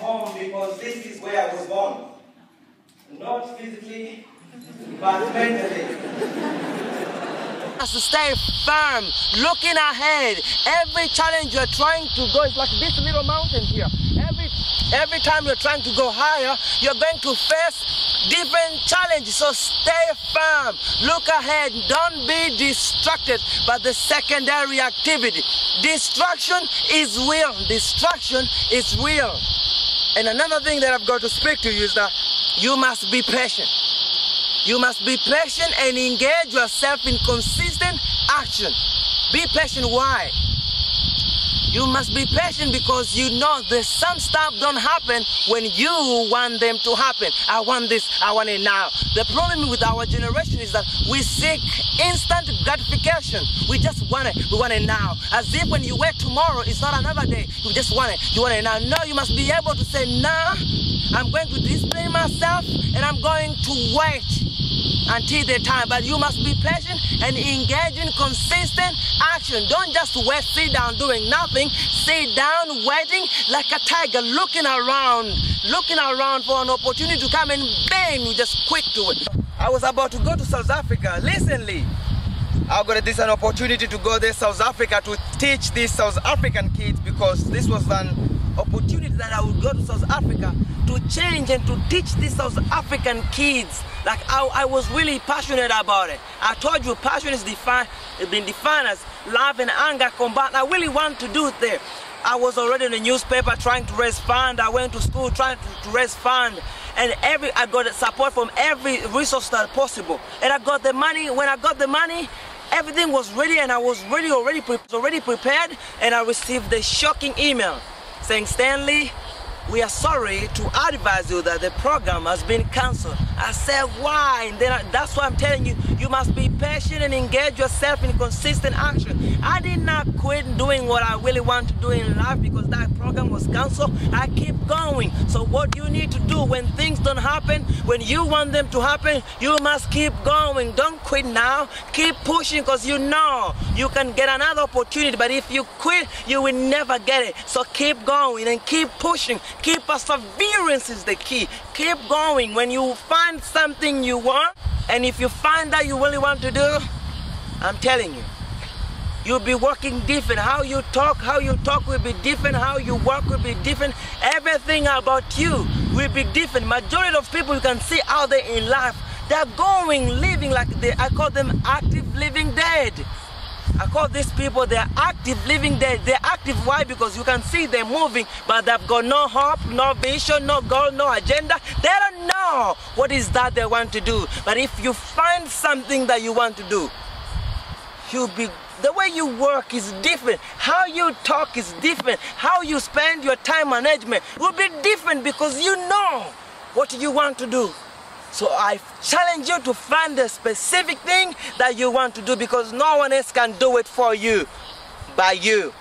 home because this is where I was born. Not physically, but mentally. Has to stay firm, looking ahead. Every challenge you're trying to go is like this little mountain here. Every time you're trying to go higher, you're going to face different challenges. So stay firm, look ahead, don't be distracted by the secondary activity. Distraction is real. Distraction is real. And another thing that I've got to speak to you is that you must be patient. You must be patient and engage yourself in consistent action. Be patient. Why? You must be patient because you know that some stuff don't happen when you want them to happen. I want this, I want it now. The problem with our generation is that we seek instant gratification. We just want it, we want it now. As if when you wait tomorrow, it's not another day. You just want it, you want it now. No, you must be able to say, nah, I'm going to discipline myself and I'm going to wait until the time. But you must be patient and engage in consistent action. Don't just wait, sit down doing nothing. Sit down waiting like a tiger, looking around for an opportunity to come and bang, you just quick to it. I was about to go to South Africa recently. I got this an opportunity to go there, South Africa, to teach these South African kids, because this was an opportunity that I would go to South Africa to change and to teach these South African kids. Like I was really passionate about it. I told you passion is been defined as love and anger combined. I really want to do it there. I was already in the newspaper trying to raise funds. I went to school trying to raise funds. And I got support from every resource that possible. And I got the money. When I got the money, everything was ready and I was already prepared. And I received the shocking email saying, Stanley, we are sorry to advise you that the program has been cancelled. I said, why? And then that's why I'm telling you, you must be patient and engage yourself in consistent action. I did not quit doing what I really want to do in life because that program was cancelled. I keep going. So what you need to do when things don't happen, when you want them to happen, you must keep going. Don't quit now. Keep pushing, because you know you can get another opportunity. But if you quit, you will never get it. So keep going and keep pushing. Keep perseverance is the key. Keep going. When you find something you want, and if you find that you really want to do, I'm telling you, you'll be working different. How you talk will be different. How you work will be different. Everything about you will be different. Majority of people you can see out there in life, they're living like I call them active living dead. I call these people, they're active living dead. They're active, why? Because you can see them moving, but they've got no hope, no vision, no goal, no agenda. They don't know what is that they want to do. But if you find something that you want to do, the way you work is different. How you talk is different. How you spend your time management will be different because you know what you want to do. So I challenge you to find the specific thing that you want to do, because no one else can do it for you but you.